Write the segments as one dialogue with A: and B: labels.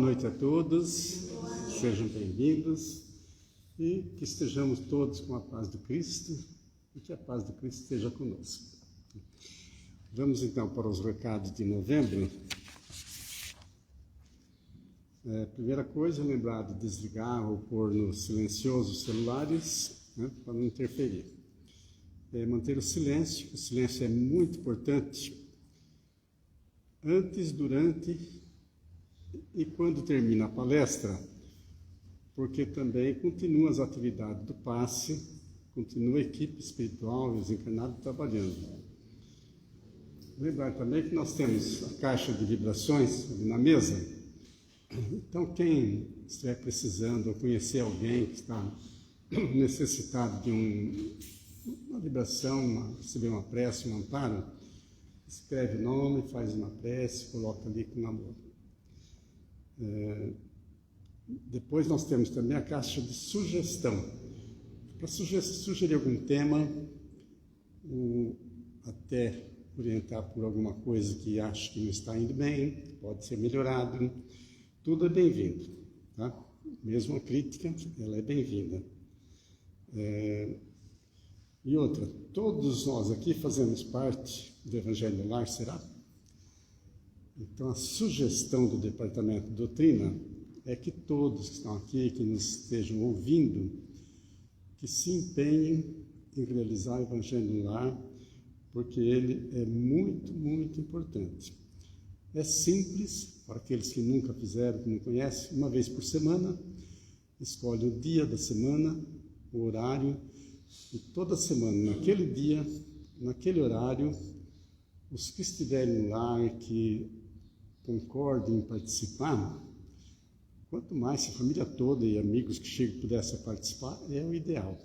A: noite a todos, sejam bem-vindos e que estejamos todos com a paz do Cristo e que a paz do Cristo esteja conosco. Vamos então para os recados de novembro. Primeira coisa, lembrar de desligar ou pôr no silencioso os celulares, né, para não interferir. Manter o silêncio é muito importante antes, durante e quando termina a palestra, porque também continuam as atividades do passe, continua a equipe espiritual e os encarnados trabalhando. Lembrar também que nós temos a caixa de vibrações ali na mesa, então quem estiver precisando ou conhecer alguém que está necessitado de uma vibração, receber uma prece, um amparo, escreve o nome, faz uma prece, coloca ali com amor. Depois nós temos também a caixa de sugestão. Para sugerir algum tema, ou até orientar por alguma coisa que acha que não está indo bem, pode ser melhorado, tudo é bem-vindo, tá? Mesmo a crítica, ela é bem-vinda. E outra, todos nós aqui fazemos parte do Evangelho no Lar, será? Então, a sugestão do Departamento de Doutrina é que todos que estão aqui, que nos estejam ouvindo, que se empenhem em realizar o Evangelho no Lar, porque ele é muito, muito importante. É simples, para aqueles que nunca fizeram, que não conhecem, uma vez por semana, escolhe o dia da semana, o horário, e toda semana, naquele dia, naquele horário, os que estiverem no lar, que concordem em participar, quanto mais se a família toda e amigos que chegam pudessem participar, é o ideal.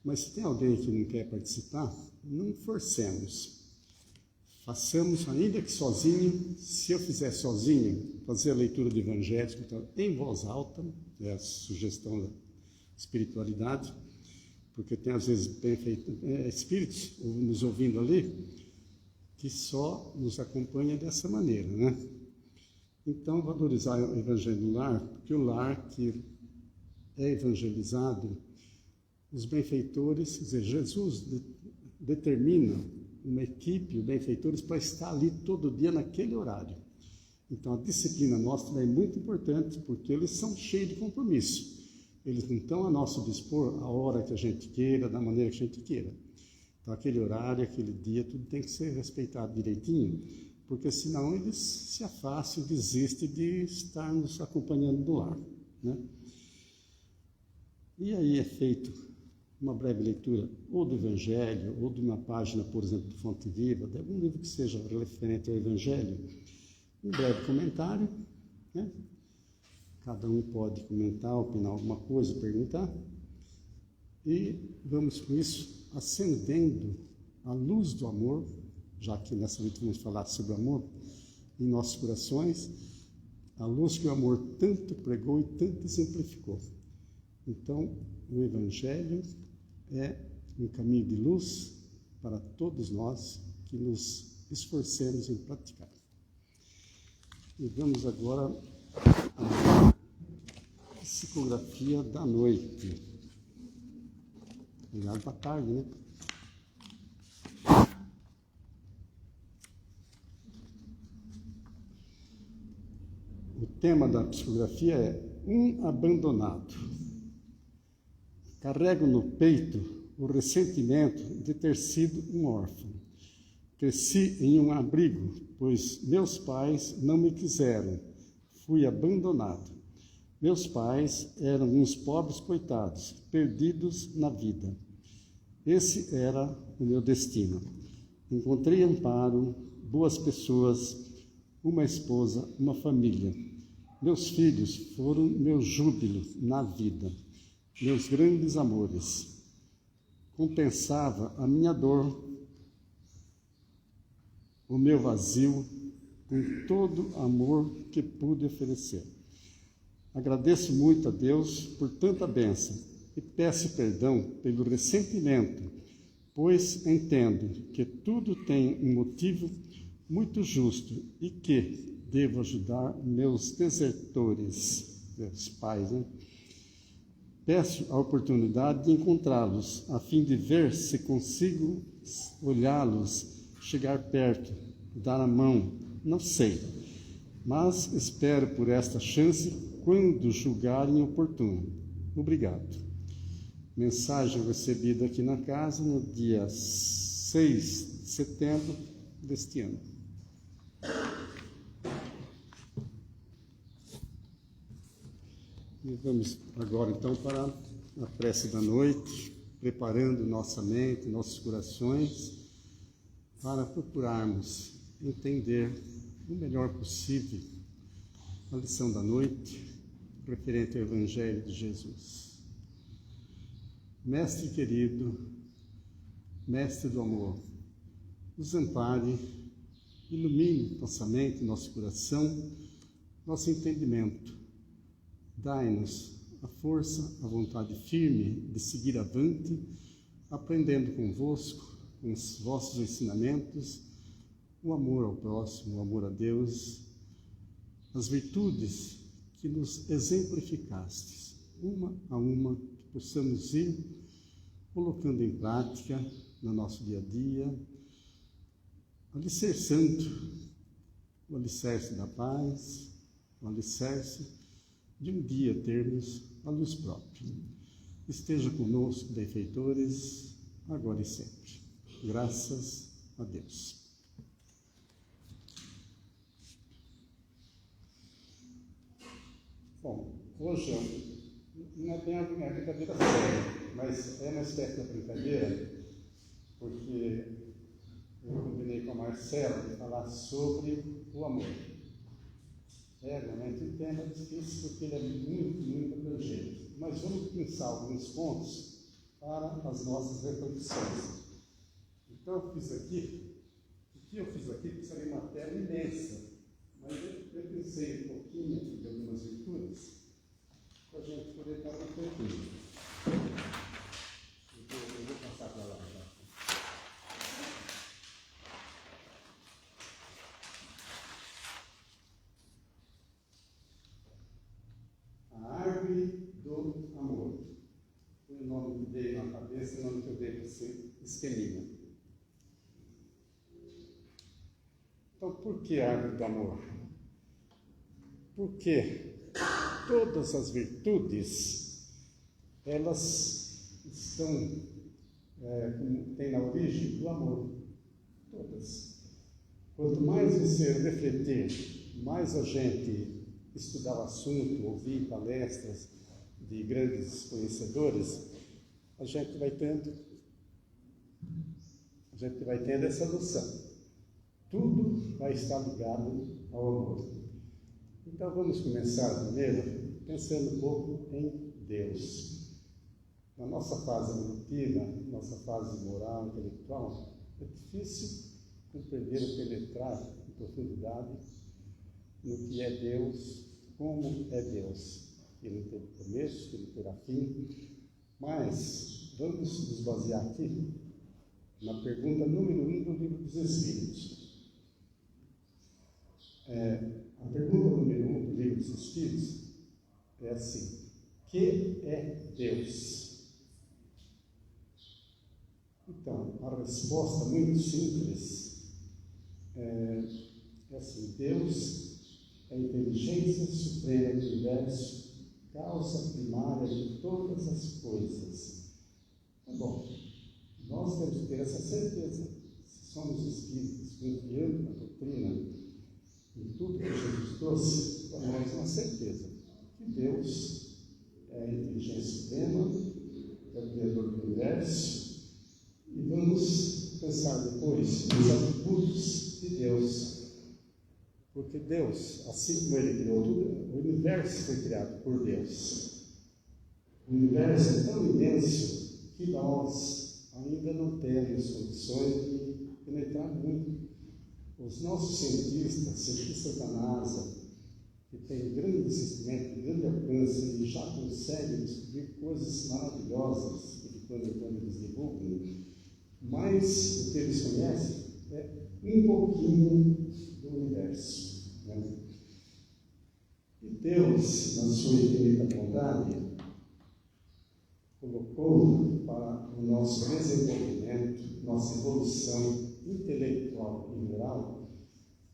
A: Mas se tem alguém que não quer participar, não forcemos. Façamos, ainda que sozinho. Se eu fizer sozinho, fazer a leitura do Evangelho então, em voz alta, é a sugestão da espiritualidade, porque tem às vezes espíritos nos ouvindo ali, que só nos acompanha dessa maneira, né? Então, valorizar o Evangelho no lar, porque o lar que é evangelizado, os benfeitores, quer dizer, Jesus determina uma equipe, os benfeitores, para estar ali todo dia naquele horário. Então, a disciplina nossa é muito importante, porque eles são cheios de compromisso. Eles não estão a nosso dispor a hora que a gente queira, da maneira que a gente queira. Então, aquele horário, aquele dia, tudo tem que ser respeitado direitinho, porque senão eles se afastam, desistem de estar nos acompanhando do lar, né? E aí é feito uma breve leitura ou do Evangelho, ou de uma página, por exemplo, do Fonte Viva, de algum livro que seja referente ao Evangelho, um breve comentário, né? Cada um pode comentar, opinar alguma coisa, perguntar, e vamos com isso acendendo a luz do amor, já que nessa noite vamos falar sobre o amor, em nossos corações, a luz que o amor tanto pregou e tanto exemplificou. Então, o Evangelho é um caminho de luz para todos nós que nos esforcemos em praticar. E vamos agora à psicografia da noite. Obrigado, boa tarde, né? O tema da psicografia é um abandonado. Carrego no peito o ressentimento de ter sido um órfão. Cresci em um abrigo, pois meus pais não me quiseram. Fui abandonado. Meus pais eram uns pobres coitados, perdidos na vida. Esse era o meu destino. Encontrei amparo, boas pessoas, uma esposa, uma família. Meus filhos foram meu júbilo na vida, meus grandes amores. Compensava a minha dor, o meu vazio, com todo amor que pude oferecer. Agradeço muito a Deus por tanta bênção e peço perdão pelo ressentimento, pois entendo que tudo tem um motivo muito justo e que, devo ajudar meus desertores, meus pais, né? Peço a oportunidade de encontrá-los, a fim de ver se consigo olhá-los, chegar perto, dar a mão, não sei, mas espero por esta chance quando julgarem oportuno. Obrigado. Mensagem recebida aqui na casa no dia 6 de setembro deste ano. E vamos agora então para a prece da noite, preparando nossa mente, nossos corações, para procurarmos entender o melhor possível a lição da noite, referente ao Evangelho de Jesus. Mestre querido, Mestre do amor, nos ampare, ilumine nossa mente, nosso coração, nosso entendimento. Dai-nos a força, a vontade firme de seguir avante, aprendendo convosco, com os vossos ensinamentos, o amor ao próximo, o amor a Deus, as virtudes que nos exemplificastes, uma a uma, que possamos ir colocando em prática no nosso dia a dia, alicerçando o alicerce da paz, o alicerce de um dia termos a luz própria. Esteja conosco, benfeitores, agora e sempre. Graças a Deus. Bom, hoje não é bem uma brincadeira séria, mas é uma espécie de brincadeira, porque eu combinei com a Marcela de falar sobre o amor. É realmente um tema difícil, porque ele é muito abrangente. Mas vamos pensar alguns pontos para as nossas reflexões. Então, o que eu fiz aqui, seria uma tela imensa, mas eu pensei um pouquinho aqui de algumas virtudes, para a gente poder estar um pouquinho. Eu vou passar para lá já. A árvore do amor. Foi o nome que veio na cabeça, o nome que eu dei para esse esqueminha. Então, por que a árvore do amor? Porque todas as virtudes, elas estão, têm na origem do amor. Todas. Quanto mais você refletir, mais a gente estudar o assunto, ouvir palestras de grandes conhecedores, a gente vai tendo essa noção. Tudo vai estar ligado ao amor. Então vamos começar primeiro pensando um pouco em Deus. Na nossa fase evolutiva, nossa fase moral, intelectual, é difícil compreender ou penetrar em profundidade no que é Deus, como é Deus. Ele não teve começo, ele terá fim, mas vamos nos basear aqui na pergunta número 1 do Livro dos Espíritos. A pergunta número 1 do Livro dos Espíritos é assim: que é Deus? Então, a resposta muito simples é assim: Deus é a inteligência suprema do universo, causa primária de todas as coisas. Tá bom, nós temos que ter essa certeza. Se somos espíritos, confiando na doutrina, em tudo que Jesus trouxe, para nós é uma certeza que Deus é a inteligência suprema, é o Criador do universo, e vamos pensar depois nos atributos de Deus. Porque Deus, assim como Ele criou tudo, o universo foi criado por Deus. O universo é tão imenso que nós ainda não temos condições de penetrar muito. Os nossos cientistas da NASA, que têm grandes instrumentos, grande alcance, e já conseguem descobrir coisas maravilhosas que de quando em quando eles divulgam, mas o que eles conhecem é um pouquinho do universo. Né? E Deus, na sua infinita bondade, colocou para o nosso desenvolvimento, nossa evolução intelectual e moral,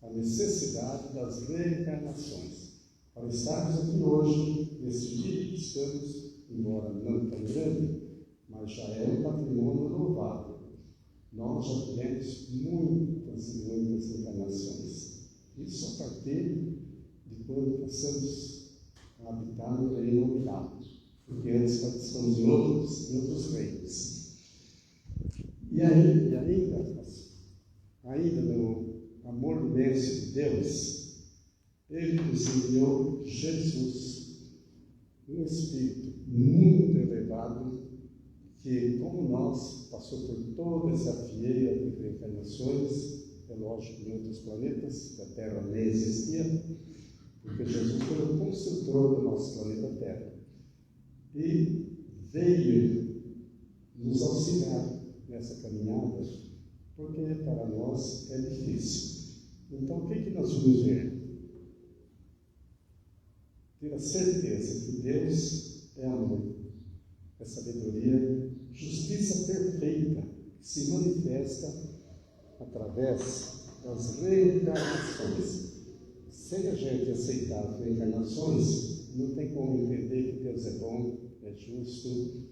A: a necessidade das reencarnações. Para estarmos aqui hoje, nesse dia que estamos, embora não tão grande, mas já é um patrimônio louvável. Nós já tivemos muitas e muitas encarnações. Isso a partir de quando passamos a habitar no reino nominal, porque antes participamos em outros reinos. E ainda no amor imenso de Deus, Ele nos enviou Jesus, um Espírito muito elevado, que, como nós, passou por toda essa fieira de reencarnações, é lógico, em outros planetas, que a Terra nem existia, porque Jesus foi o construtor do nosso planeta Terra. E veio nos auxiliar nessa caminhada, porque para nós é difícil. Então, o que nós vamos ver? Ter a certeza que Deus é amor, é sabedoria, justiça perfeita, que se manifesta através das reencarnações. Sem a gente aceitar as reencarnações, não tem como entender que Deus é bom, é justo,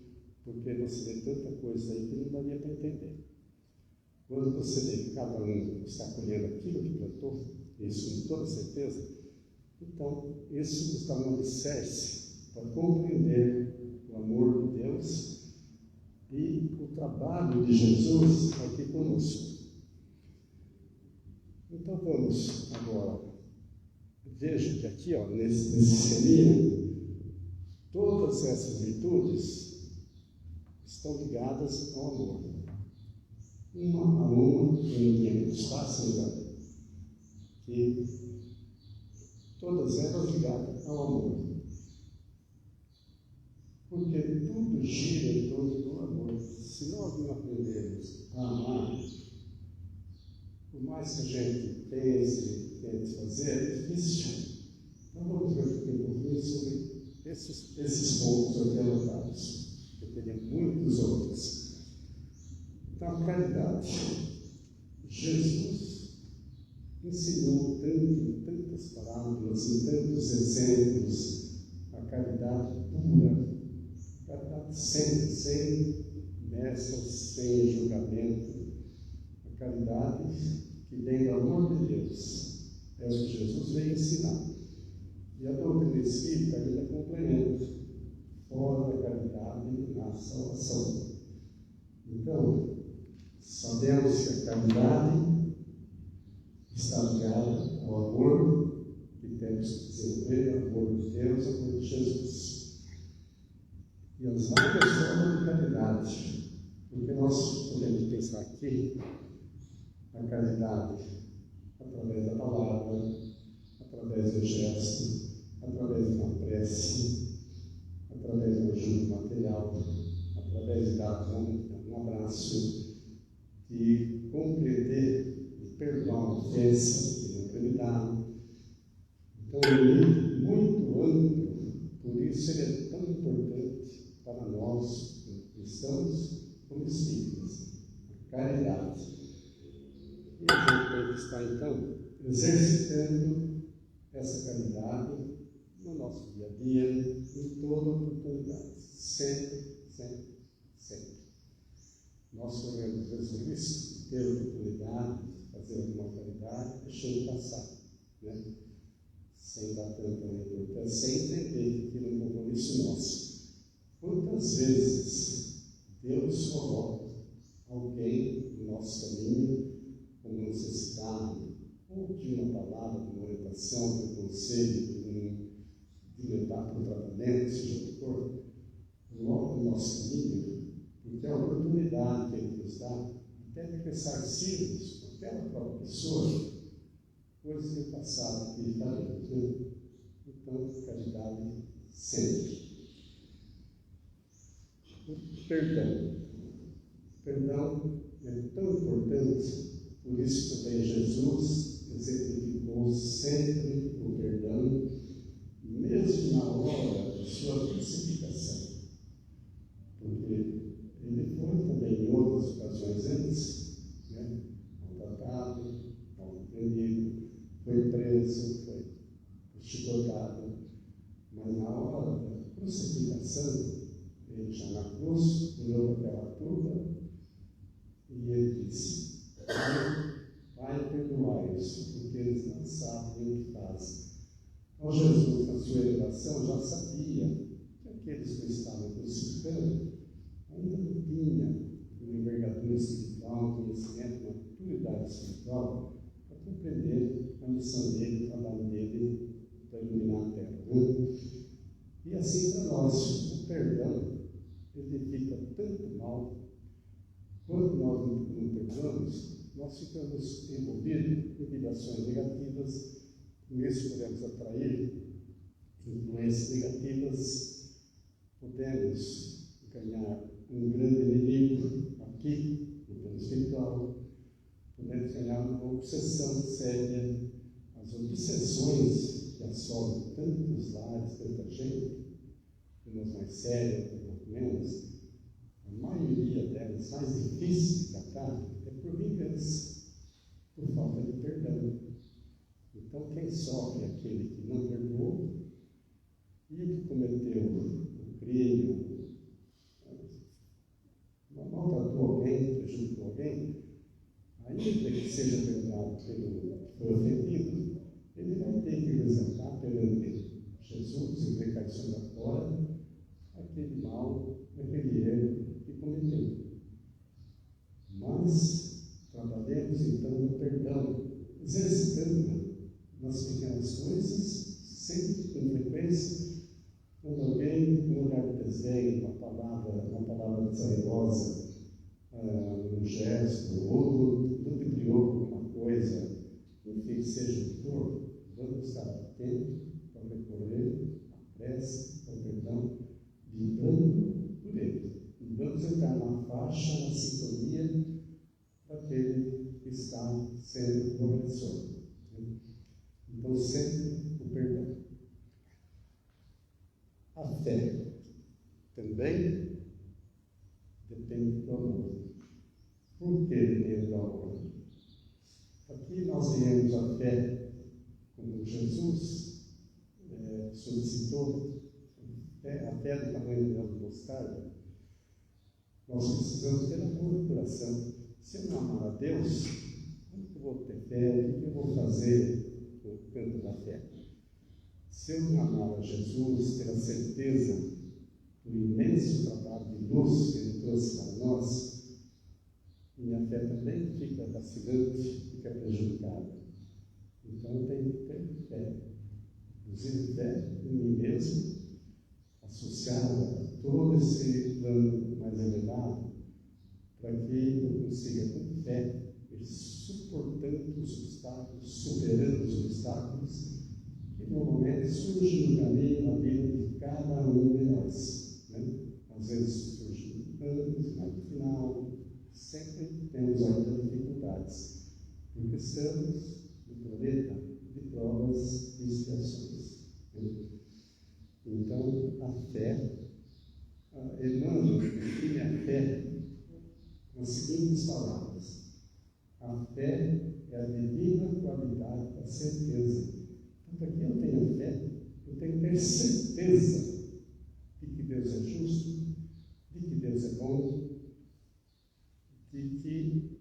A: porque você vê tanta coisa aí que não daria para entender. Quando você vê que cada um está colhendo aquilo que plantou, isso com toda certeza, então isso nos dá um alicerce para compreender o amor de Deus e o trabalho de Jesus aqui conosco. Então vamos agora, veja que aqui, nesse esqueminha, todas essas virtudes estão ligadas ao amor. Uma a uma, em tempo e espaço, que todas elas ligadas ao amor. Porque tudo gira em torno do amor. Se nós não aprendermos a amar, por mais que a gente pense, tente fazer, é difícil. Então vamos ver um pouquinho sobre esses pontos aqui anotados. Eu teria muitos outros. Então, a caridade. Jesus ensinou tantas parábolas, em tantos exemplos, a caridade pura, a caridade sem mesclas, sem julgamento, a caridade que vem do amor de Deus. É o que Jesus veio ensinar. E a doutrina espírita ainda complementa. Fora da caridade, na salvação. Então, sabemos que a caridade está ligada ao amor que temos que desenvolver, amor de Deus, amor de Jesus. E as várias formas de caridade, porque nós podemos pensar aqui a caridade através da palavra, através do gesto, através de uma prece, através do ajuda material, através de dar um abraço, de compreender e perdoar uma ofensa que não acreditaram. Então, é um livro muito amplo, por isso ele é tão importante para nós, cristãos, como espíritas, a caridade. E a gente deve estar, então, exercitando essa caridade no nosso dia a dia, em toda oportunidade, sempre. Nós corremos vezes isso, ter a oportunidade de fazer alguma caridade, deixando passar, né? Sem dar tanta importância, sem entender que aquilo é um compromisso nosso. Quantas vezes Deus coloca alguém no nosso caminho como necessitado, ou de uma palavra, de uma orientação, de um conselho, de levar para o tratamento, seja o que for, coloca no nosso caminho, porque é a oportunidade que Ele nos dá até de ressarcirmos com aquela própria pessoa, coisas do passado que faremos, né? Então, caridade sempre. O perdão. O perdão é tão importante, por isso também Jesus exemplificou sempre o perdão, mesmo na hora de sua crucificação. Porque ele foi também em outras ocasiões antes, né? Maltratado, mal entendido, foi preso, foi chicoteado, mas na hora da crucificação, ele já na cruz, olhou para aquela turba e ele disse: Pai, perdoai-os, porque eles não sabem o que fazem. Então Jesus, na sua oração, já sabia que aqueles que estavam crucificando ainda não tinham uma envergadura espiritual, conhecimento, uma maturidade espiritual, para compreender a missão dele, o trabalho dele para iluminar a terra. E assim para nós, o perdão edifica tanto mal. Quando nós não perdoamos, nós ficamos envolvidos em vibrações negativas, com isso podemos atrair influências negativas, podemos ganhar um grande inimigo aqui, no plano espiritual, podemos ganhar uma obsessão séria, as obsessões que assolam tantos lares, tanta gente, umas mais sérias, outras menos, a maioria delas, mais difíceis de tratar, é por vingança, por falta de perdão. Então, quem sofre é aquele que não perdoou e o que cometeu o crime, maltratou alguém, prejudicou alguém, ainda que seja perdoado pelo que foi ofendido, ele vai ter que resgatar perante Jesus e recair sobre a fora aquele mal, aquele erro que cometeu. Mas trabalhemos então no perdão, exercitando nas pequenas coisas, sempre com frequência, quando alguém, com um olhar de desdém, uma palavra desairosa, um gesto, ou ludibriou por alguma coisa, enfim, seja o que for, vamos estar atentos para recorrer à prece, ao perdão, vibrando por ele. E vamos entrar na faixa, na sintonia daquele que está sendo o agressor. Então, sempre o perdão. A fé também depende do amor. Por que depende do amor? Aqui nós vemos a fé como Jesus solicitou, a fé do tamanho do mostarda. Nós precisamos ter amor no coração. Se eu não amar a Deus, como que eu vou ter fé? O que eu vou fazer no campo da fé? Se eu não amar a Jesus, ter a certeza do imenso trabalho de luz que Ele trouxe para nós, minha fé também fica vacilante, fica prejudicada. Então eu tenho que ter fé. Inclusive fé em mim mesmo, associada a todo esse plano mais elevado, para que eu consiga, com fé, ir suportando os obstáculos, superando os obstáculos que normalmente surgem no caminho, na vida de cada um de nós. Né? Às vezes surgem anos, mas no final sempre temos ainda dificuldades, porque estamos no planeta de provas e expiações. Né? Então, a fé, Emmanuel define a fé com as seguintes palavras: a fé é a divina qualidade da certeza. Portanto, aqui eu tenho fé, eu tenho que ter certeza de que Deus é justo, de que Deus é bom, de que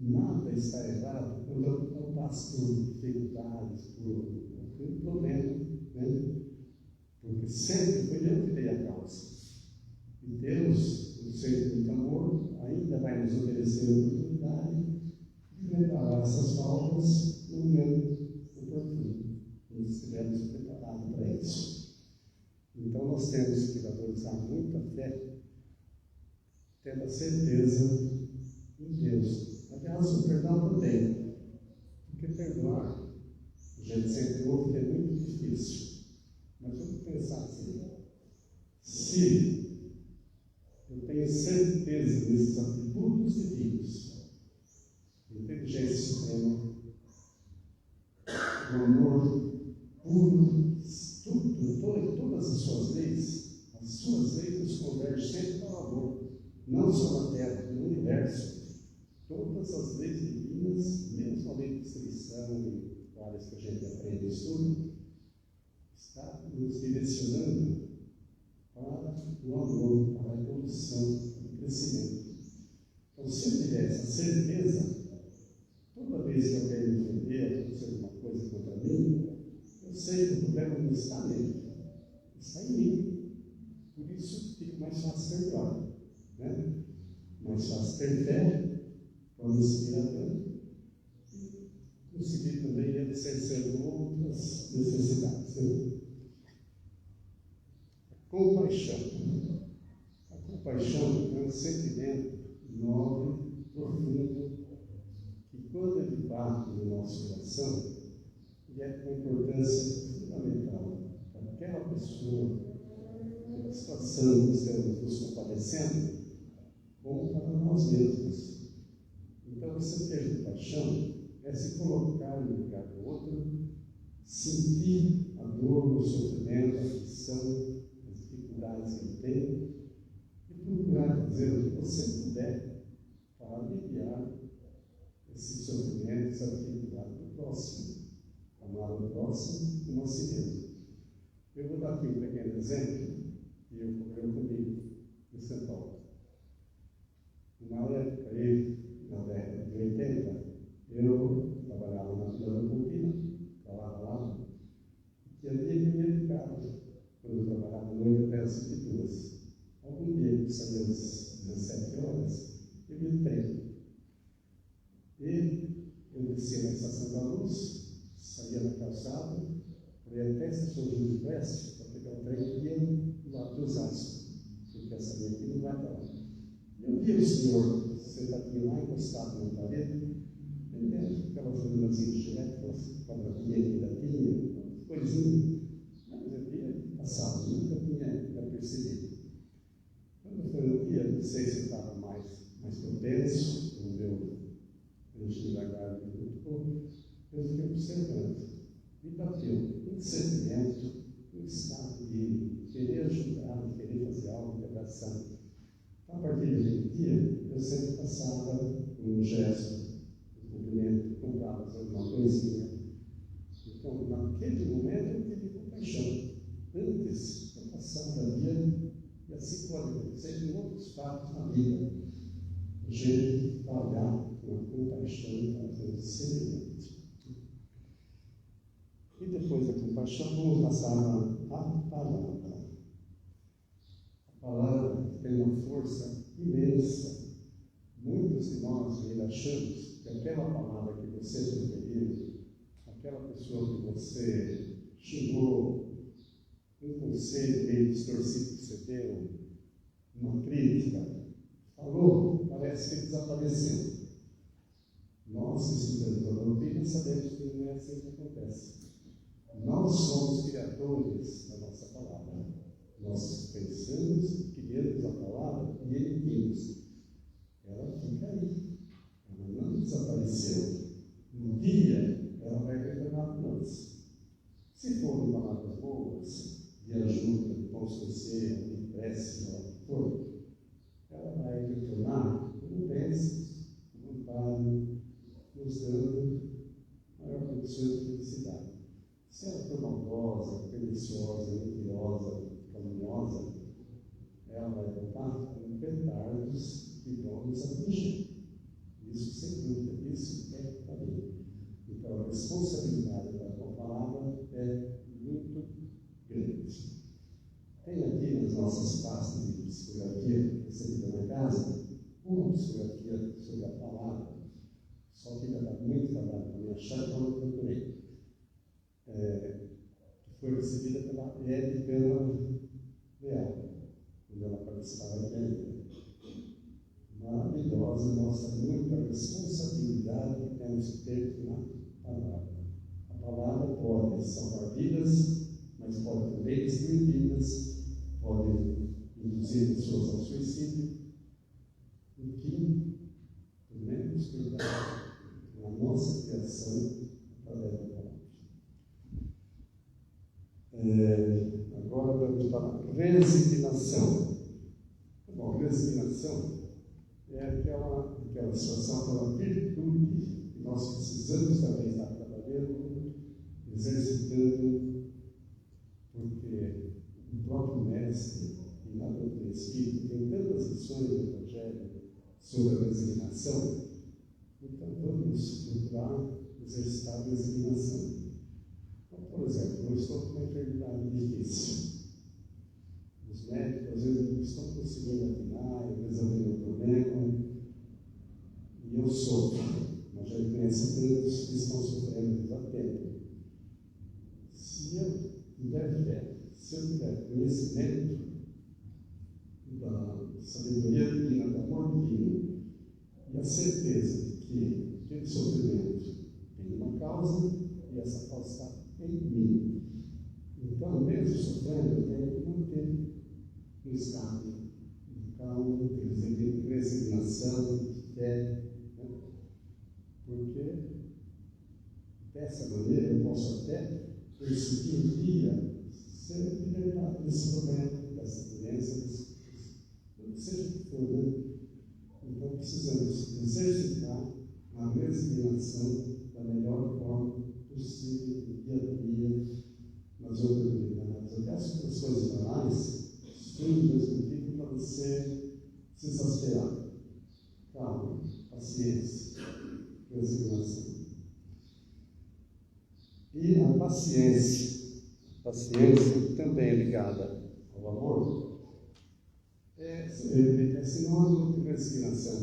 A: nada está errado quando eu passo por dificuldades, por um problema, né? Porque sempre foi eu que dei a causa. E Deus, no seu infinito amor, ainda vai nos oferecer a oportunidade de reparar essas faltas no momento oportuno. Nós estivermos preparados para isso. Então nós temos que valorizar muito a fé, tendo a certeza em Deus. Aliás, o perdão também. Porque perdoar, a gente sempre ouve que é muito difícil. Mas vamos pensar assim: se eu tenho certeza desses atributos divinos, inteligência suprema, não só na Terra, no universo, todas as leis divinas, mesmo a lei de distribuição e várias que a gente aprende e estuda, está nos direcionando para o amor, para a evolução, para o crescimento. Então, se eu tiver essa certeza, toda vez que alguém me ofender, acontecer alguma coisa contra mim, eu sei que o problema não está nele, está em mim. Por isso fica mais fácil perdoar, né? Mais fácil ter fé, para me inspirar tanto, e conseguir também ele cerceando outras necessidades. Né? A compaixão. A compaixão é um sentimento nobre, profundo, que quando ele bate no nosso coração, ele é com importância fundamental para aquela pessoa, pela situação que estamos nos compadecendo, ou para nós mesmos. Então, você ter compaixão é se colocar no lugar do outro, sentir a dor, o sofrimento, a aflição, as dificuldades que ele tem, e procurar fazer o que você puder para aliviar esses sofrimentos, a dificuldade do próximo. Amar o próximo como a si mesmo. Eu vou dar aqui um pequeno exemplo que eu comigo em São Paulo. Uma época, na década de 80, eu trabalhava na Vila da Campina, trabalhava lá, e havia que me educava quando eu trabalhava no noite até as 22. Algum dia que saía às 17 horas, eu ia no trem. E eu descia na Estação da Luz, saía na calçada, ia até a Estação de Júlio Prestes, para pegar o trem que ia lá para Osasco, porque essa linha aqui não vai para lá. Eu via o senhor sentadinho lá, encostado na parede, vendendo aquelas lâminas de gilete, aquelas quadradinhas que ainda tinha, coisinhas. Mas eu via passado, nunca tinha percebido. Quando foi um dia, não sei se eu estava mais propenso, o meu anjo da guarda muito pouco, eu fiquei observando. Me bateu um sentimento, um estado de querer ajudar, de querer fazer algo, de abraçar. A partir daquele dia, eu sempre passava um gesto, um cumprimento, comprava alguma coisinha. Então, naquele momento, eu tive compaixão. Antes, eu passava a vida, e assim pode acontecer em outros fatos na vida. A gente pagar com a compaixão para fazer semelhante. E depois da compaixão, vamos passar a palavra. A palavra tem uma força imensa. Muitos de nós ainda achamos que aquela palavra que você proferiu, aquela pessoa que você xingou, um conselho meio distorcido que você deu, uma crítica, falou, parece que desapareceu. Nós, estudantes da doutrina, sabemos que não é assim que acontece. Nós somos criadores da nossa palavra. Nós pensamos, criamos a palavra e emitimos. Ela fica aí. Ela não desapareceu. Um dia, ela vai retornar para nós. Se forem palavras boas, de ajuda, de bons conselhos, de prece, o que for, ela vai retornar como bênçãos, como amparo, nos dando maior condição de felicidade. Se ela for maldosa, perniciosa, mentirosa, caluniosa, ela vai voltar com petardos que vão nos atingir. Isso, sem dúvida, isso é caminho. Então, a responsabilidade com a palavra é muito grande. Tem aqui nas nossas pastas de psicografia recebida na casa, uma psicografia sobre a palavra, só que ainda dá muito trabalho para me achar, então eu procurei. Que foi recebida pela Hebe Gama Leal, quando ela participava da igreja. Maravilhosa, mostra muito a responsabilidade que temos que ter na palavra. A palavra pode salvar vidas, mas pode também destruir vidas, pode induzir pessoas ao suicídio. Enfim, devemos cuidar com a nossa criação através da palavra. Agora vamos para a resignação. Bom, resignação resignação é aquela situação, aquela virtude que nós precisamos também estar trabalhando, exercitando, porque o próprio Mestre, e na doutrina espírita, tem tantas lições do Evangelho sobre a resignação, então vamos procurar exercitar a resignação. Então, por exemplo, eu estou com uma enfermidade difícil. Os médicos, às vezes, não estão conseguindo atinar, resolver o problema, e eu sofro. Nós já conhecemos tantos que estão sofrendo há tempo. Se eu tiver fé, se eu tiver conhecimento da sabedoria divina, do amor divino, e a certeza de que aquele sofrimento tem uma causa, e essa causa está em mim. Então, mesmo sofrendo, eu tenho que manter um estado de calma, de resignação, de fé, né? Porque dessa maneira eu posso até perseguir um dia ser libertado desse problema, dessa doença, seja o que for, né? Então precisamos exercitar a resignação da melhor forma possível, no dia a dia, nas oportunidades. Até as situações banais, simples, motivo para você se exasperar. Calma, paciência, resignação. E a paciência também é ligada ao amor, é sinônimo de resignação.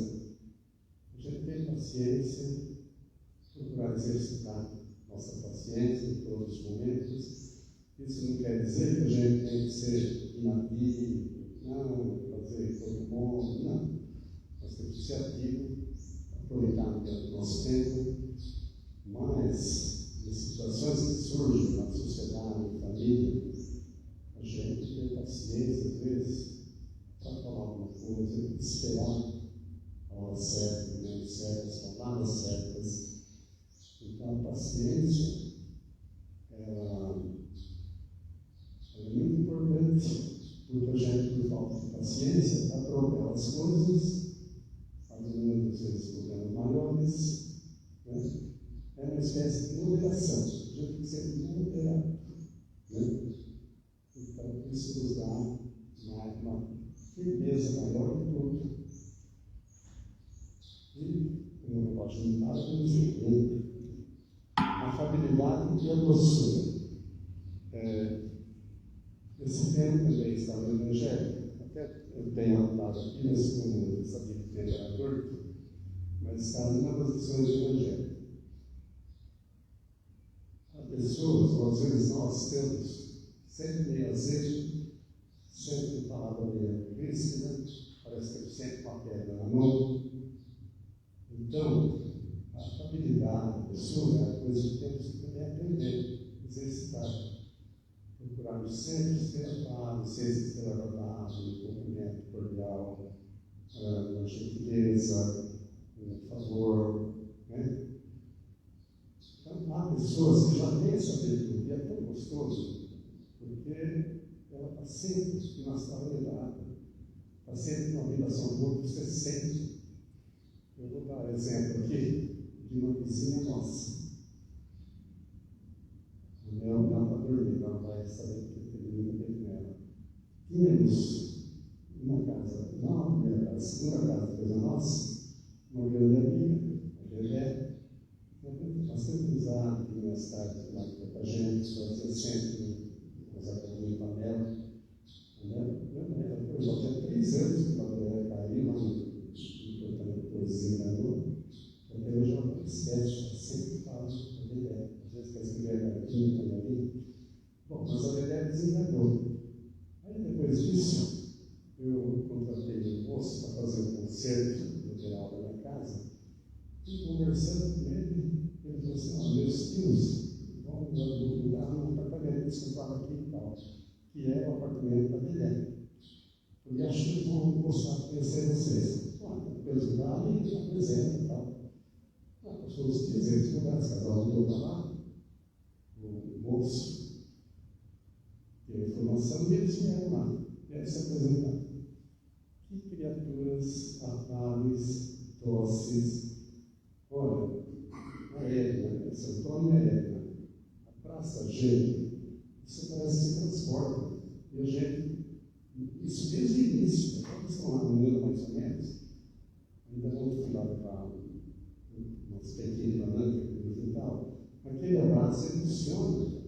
A: A gente tem paciência, procurar exercitar nossa paciência em todos os momentos. Isso não quer dizer que a gente tem que ser inativo, não, fazer todo mundo, não. Nós temos que ser ativos, aproveitar o nosso tempo, mas em situações que surgem na sociedade, na família, a gente tem paciência, às vezes, para falar alguma coisa, esperar a hora certa, o momento certo, as palavras certas. Então, a paciência, ela é muito importante, porque a gente, por falta de paciência, atropela as coisas, fazendo às vezes problemas maiores, né? É uma espécie de moderação, a gente tem que ser moderado, né? Então, isso nos dá uma firmeza maior que tudo. E, como eu gosto de falar, afabilidade e a doçura. Esse tema também está no Evangelho. Até eu tenho anotado aqui, mas como eu sabia que o tempo era curto, mas está numa das lições do Evangelho. Há pessoas, ou às vezes nós temos sempre meio azedo, sempre palavra meio ríspida, parece que eu sempre com a pedra na mão. Então, a afabilidade da pessoa é a coisa que temos que também aprender, exercitar. Procurarmos sempre ser afável, ser agradável, um cumprimento cordial, uma gentileza, um favor, né? Então, há pessoas que já têm essa virtude, e é tão gostoso, porque ela está sempre na estabilidade, está sempre numa vibração boa que você sente. Eu vou dar exemplo aqui de uma vizinha nossa. Ela está dormindo, ela vai saber que teve muito tempo nela. Tínhamos uma casa, não a primeira casa, a segunda casa depois a nossa, uma grande amiga, a Bebé, bastante amizade, tinha as tardes lá com a gente, fazia sempre nós acabamos com ela. Ela já tinha 3 anos que ela caiu lá no coisinho da rua, até hoje ela não esquece, sempre fala da Bebé. Às vezes quer escrever a cartinha também ali. Bom, mas a Bebé desenganou. Aí depois disso, eu contratei um moço para fazer um concerto no geral da minha casa, e conversando com ele falou assim: meus tios vão mudar num apartamento que você estava aqui e tal, que é o apartamento da Bebé. E acho que eles vão gostar de conhecer vocês. Depois mudar e apresenta e tal. Passou os dias, eles mudaram, esse casal mudou para lá. O moço teve informação e eles vieram lá, vieram se apresentar. Que criaturas afáveis, dóceis. Olha, a Edna, São Antônio e a Edna, a Praça G, isso parece que se transporta. E a gente, isso desde o início, quando estão lá no ano mais ou menos, ainda vamos fui lá para umas pequenas bananas e tal, aquele abraço emociona,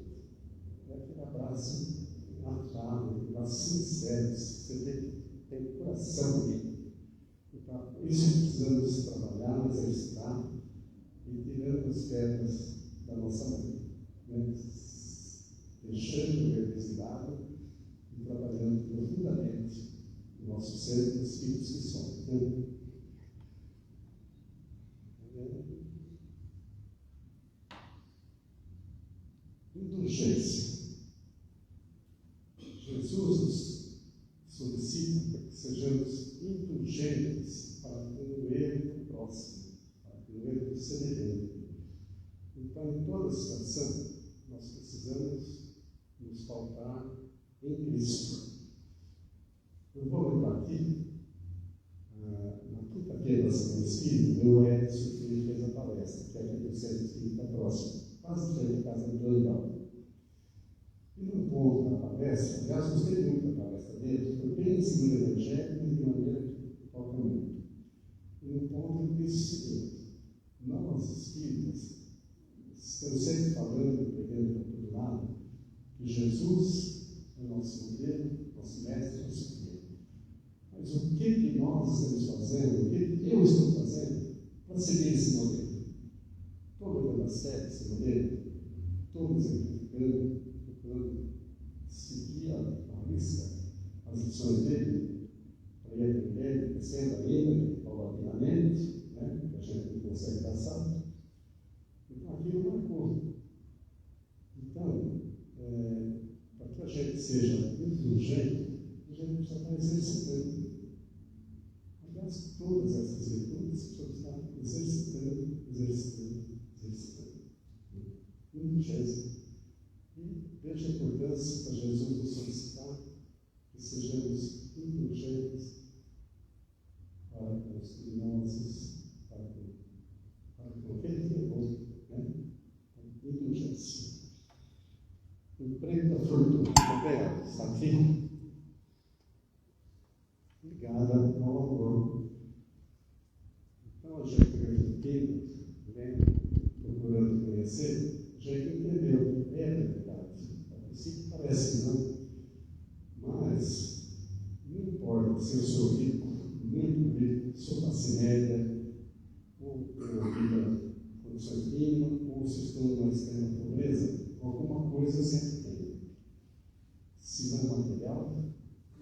A: é aquele abraço afável, aquele abraço sincero, você vê que tem coração ali. Então, por isso precisamos trabalhar, exercitar e tirando as pedras da nossa mão, né? Deixando o erro desse lado e trabalhando profundamente o nosso ser e os espíritos que somos. Né? Indulgência. Jesus nos solicita para que sejamos indulgentes para com o erro do próximo, para com o erro do semelhante. Então, em toda situação, nós precisamos nos pautar em Cristo. Eu vou lembrar aqui, na quinta-feira da Semana Espírita, meu Edson Filho fez a palestra, que é aqui do Centro Espírita próximo, quase frente à casa do Dorival. E num ponto da palestra, aliás, gostei muito da palestra dele, foi bem segundo o Evangelho e de maneira que toca muito. E num ponto ele disse o seguinte: nós espíritas estamos sempre falando, pegando para todo lado, que Jesus é o nosso modelo, nosso mestre, nosso guia. Mas o que nós estamos fazendo, o que eu estou fazendo para seguir esse modelo? Estou levando a sério esse modelo? Estou me exemplificando, procurando seguir a risca, as lições dele, para ir aprendendo, crescendo ainda, paulatinamente, né? Que a gente não consegue passar. Então, aquilo marcou. Então, para que a gente seja indulgente, a gente precisa estar exercitando. Aliás, todas essas virtudes precisam estar exercitando. Indulgência. E veja a importância para Jesus nos solicitar que sejamos indulgentes para com os criminosos, para com aquele que errou, né? Indulgência. O emprego da fortuna também está aqui, ligada ao amor. Então, a gente refletindo, procurando conhecer, a gente entendeu, é verdade. A princípio parece que não, mas não importa se eu sou rico, muito rico, sou classe média, ou tenho vida condições mínimas, ou se estou numa extrema pobreza, alguma coisa eu sempre tenho. Se não material,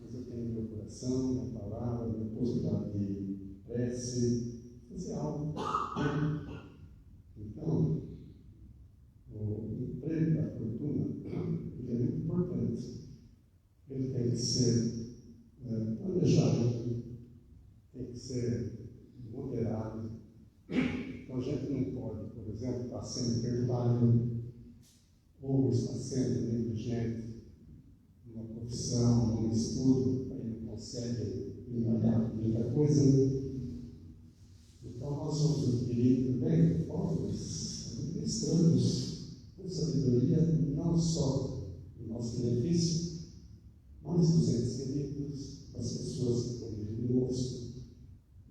A: mas eu tenho meu coração, minha palavra, minha postura de prece, fazer algo. Então, o emprego da fortuna ele é muito importante. Ele tem que ser planejado, tem que ser moderado. Então, a gente não pode, por exemplo, estar sendo perdoável ou estar sendo negligente numa profissão, num estudo, aí não consegue enganar muita coisa. Então, nós vamos adquirir também pobres, administrados, com sabedoria, não só em nosso benefício, mas dos entes queridos, das pessoas que convivem conosco,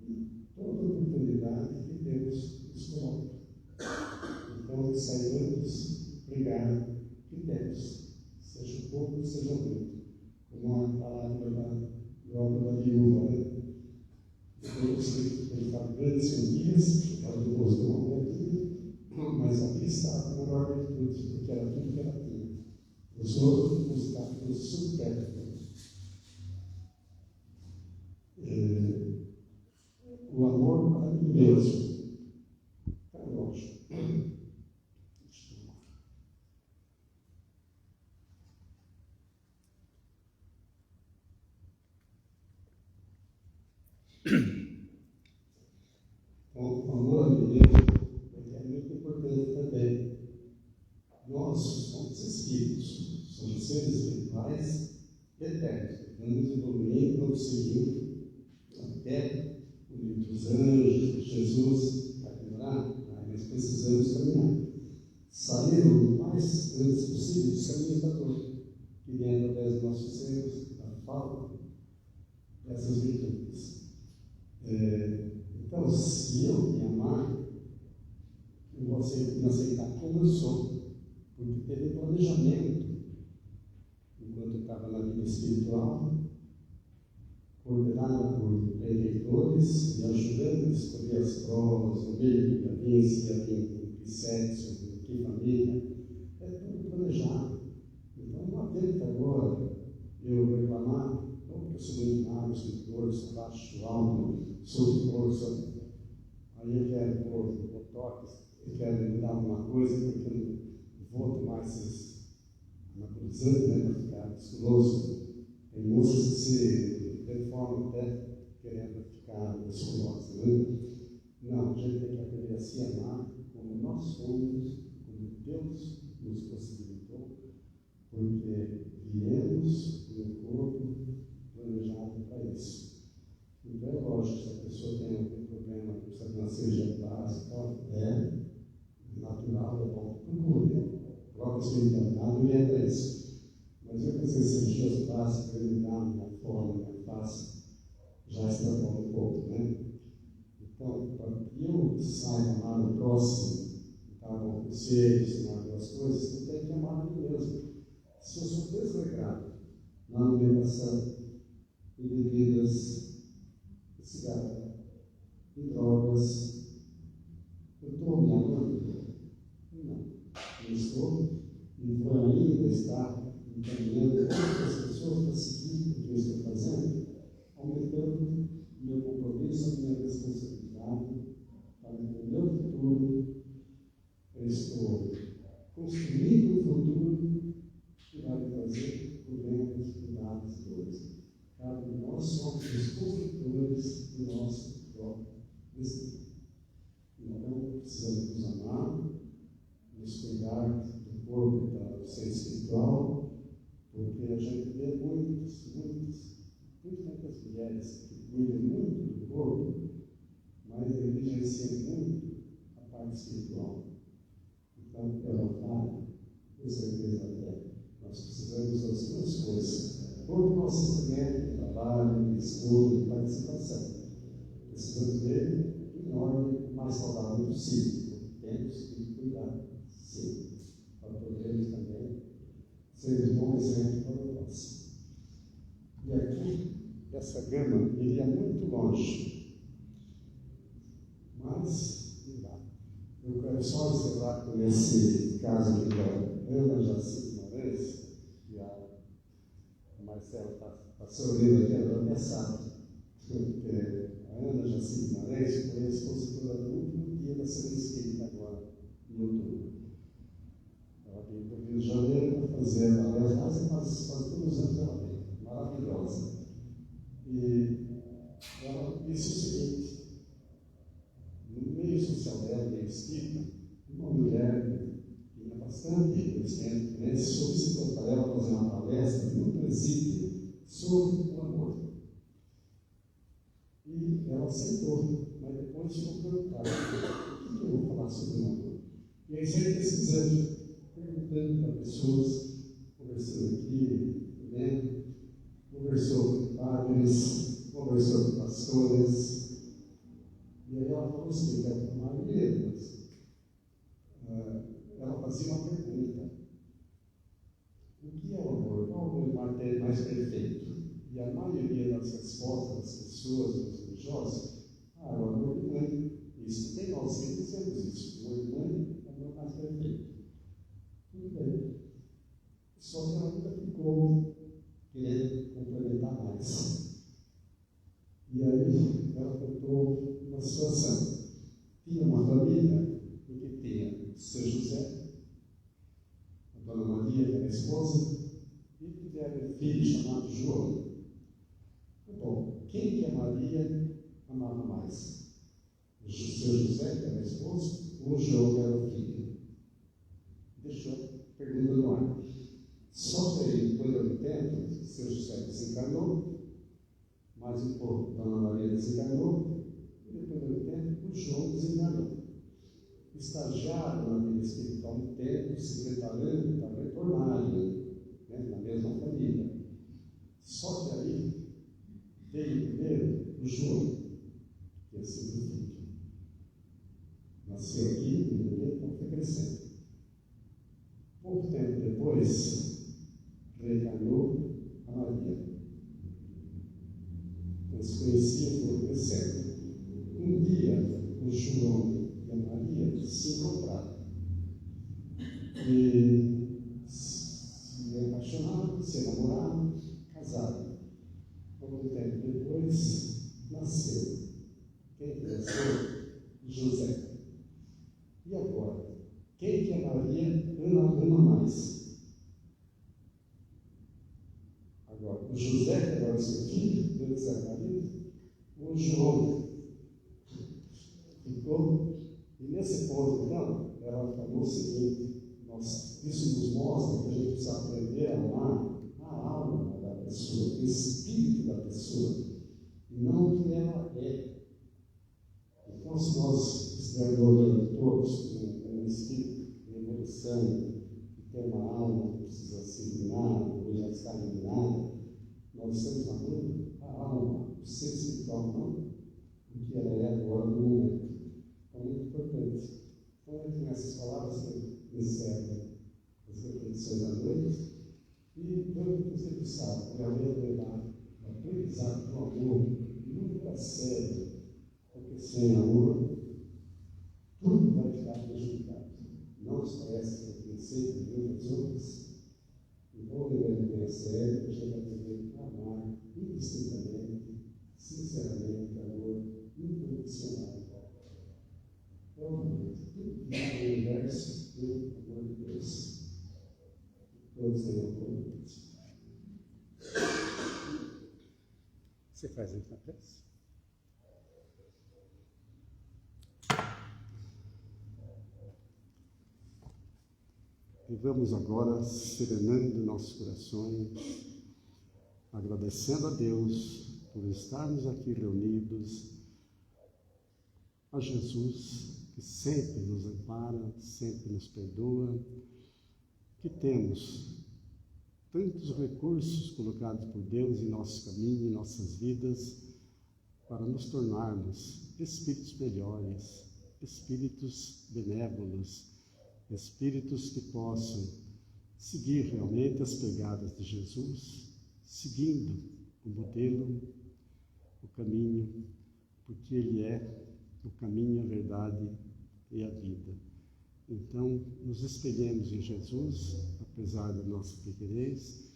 A: e toda oportunidade que Deus nos coloca. Então, saibamos pregar critérios, seja pouco, seja muito, como a palavra da obra da viúva, né? Depois ele fala grandes quantias, fala do rosto do homem, mas aqui está a maior virtude, porque era tudo que ela tinha. Os outros buscavam os supérfluos. O amor a mim mesmo. Está longe. O amor a mim mesmo é muito importante também. Nós somos espíritos, somos seres espirituais eternos. Vamos evoluindo, vamos seguindo essas virtudes. Então, se eu me amar, eu vou me aceitar como eu sou, porque teve planejamento, enquanto eu estava na vida espiritual, coordenado por preleitores, me ajudando a escolher as provas, o meio que havia, se havia que sexo, que família, é tudo planejado. Então não adianta agora eu reclamar, não porque eu sou muito magro, sou gordo, sou baixo, sou alto, sou força, aí eu quero pôr botox, eu quero mudar alguma coisa, porque eu não vou tomar esses anabolizantes, né, para ficar musculoso. Tem moças que se deformam até querendo ficar musculosa, né? Não, a gente tem que aprender a se amar como nós somos, como Deus nos possibilitou, porque viemos no corpo planejado para isso. Então é lógico, se a pessoa tem algum problema, precisa de uma cirurgia básica, é natural, é bom, procure. Coloca a espiritualidade e entra isso. Mas eu pensei em cirurgias básicas, eliminar minha forma, minha face, já está bom um pouco, né? Então, para que eu saiba amar o próximo, dar bom conselho, ensinar boas coisas, eu tenho que amar a mim mesmo. Se eu sou desregrado na alimentação, em bebidas, em cigarro, em drogas, eu estou me amando? Não. Eu estou, e vou ainda estar encaminhando outras pessoas para seguir o que eu estou fazendo, aumentando meu compromisso, a minha responsabilidade para o meu futuro. Eu estou construindo um futuro que vai me trazer problemas, cuidados e dores. Cabe nós somos os construtores do nosso próprio destino. Então, precisamos nos amar, nos cuidar do corpo, do ser espiritual, porque a gente vê muitas mulheres que cuidam muito do corpo, mas negligenciam muito a parte espiritual. Então, ela fala, com certeza até, nós precisamos das duas coisas. Corpo nosso instrumento, trabalho, estudo, de participação. Precisamos dele em ordem o mais saudável possível. Temos que cuidar, sim, para podermos também ser um bom exemplo para o próximo. E aqui, essa gama iria muito longe, mas não dá. Eu quero só encerrar com esse caso aqui da Ana Jaci Guimarães, que a Marcela está sorrindo aqui, ela até sabe, porque a Ana Jaci Guimarães foi a expositora do último dia da Semana Espírita agora, em outubro. Ela veio do Rio de Janeiro para fazer, aliás, quase todos os anos ela veio, maravilhosa. E ela disse o seguinte: no meio social dela, meio espírita, uma mulher que tinha bastante conhecimento, né, solicitou para ela fazer uma palestra no presídio sobre o amor. E ela aceitou, mas depois ficou preocupada: o que eu vou falar sobre o amor? E aí sempre pesquisando, perguntando para pessoas, conversando aqui, lendo, conversou com padres, conversou com pastores, e aí ela falou assim, que era uma maioria, ela fazia uma pergunta: o que é o amor? Qual é o amor mais perfeito? E a maioria das respostas das pessoas, dos religiosos, o amor de mãe. Isso tem nós sempre dizemos isso: o amor de mãe é o amor mais perfeito. Tudo bem. Só que ela nunca ficou querendo complementar mais. E aí ela contou uma situação. Tinha uma família em que tinha seu José, a dona Maria, que era a esposa, e tiveram um filho chamado João. Bom, quem que a Maria amava mais? O seu José, que era a esposa, ou o João, que era o filho? Deixou a pergunta no ar. Só que aí, depois do tempo, seu José desencarnou, mais um pouco, Dona Maria desencarnou, e depois do tempo, o João desencarnou. Estagiaram na vida espiritual um tempo, se preparando para retornarem, né, na mesma família. Só que aí veio primeiro, o João, que é segundo filho. Nasceu aqui, então foi crescendo. Pouco tempo depois, reencarnou a Maria. Eles conheciam, foram crescendo. Um dia, o João e a Maria se encontraram. E se apaixonaram, se enamoraram, casaram. Pouco tempo depois, nasceu. Quem nasceu? José. E agora? Quem que a Maria ama mais? Agora, o José, que agora é seu filho, Deus é marido, ou o João? Ficou? E nesse ponto, então, ela falou o seguinte: isso nos mostra que a gente precisa aprender a amar a alma da pessoa, o espírito da pessoa, e não o que ela é. Então, se nós estivermos olhando todos com um espírito de evolução, que tem uma alma que precisa ser iluminada, ou já está iluminada, nós estamos amando a alma, o ser espiritual, não o que ela é agora no momento. É muito importante. Então, com essas palavras que encerram as reflexões da noite, e quando você precisar, realmente levar o aprendizado do amor, nunca para sério, porque sem amor, tudo vai ficar prejudicado. Não esquece de conhecer Deus das outras. Então, levando bem a sério, a gente vai aprender a amar indistintamente, sinceramente, amor incondicional. É o amor. Tudo que há no universo tem o amor de Deus. Todos têm amor por Deus. Você faz isso na prece? E vamos agora serenando nossos corações, agradecendo a Deus por estarmos aqui reunidos, a Jesus, que sempre nos ampara, sempre nos perdoa, que temos tantos recursos colocados por Deus em nosso caminho, em nossas vidas, para nos tornarmos espíritos melhores, espíritos benévolos, espíritos que possam seguir realmente as pegadas de Jesus, seguindo o modelo, o caminho, porque Ele é o caminho, a verdade e a vida. Então, nos espelhemos em Jesus, apesar da nossa pequenez,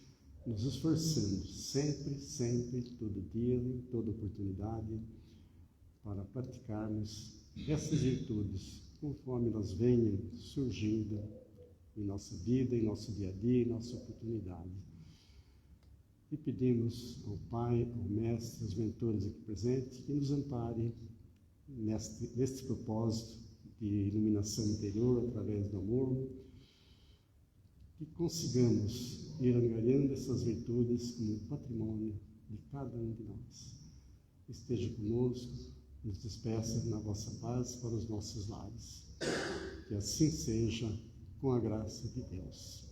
A: nos esforçando sempre, sempre, todo dia, em toda oportunidade, para praticarmos essas virtudes, conforme elas venham surgindo em nossa vida, em nosso dia a dia, em nossa oportunidade. E pedimos ao Pai, ao Mestre, aos mentores aqui presentes, que nos amparem neste propósito de iluminação interior através do amor, que consigamos ir angariando essas virtudes como patrimônio de cada um de nós. Esteja conosco, nos despeça na vossa paz para os nossos lares. Que assim seja, com a graça de Deus.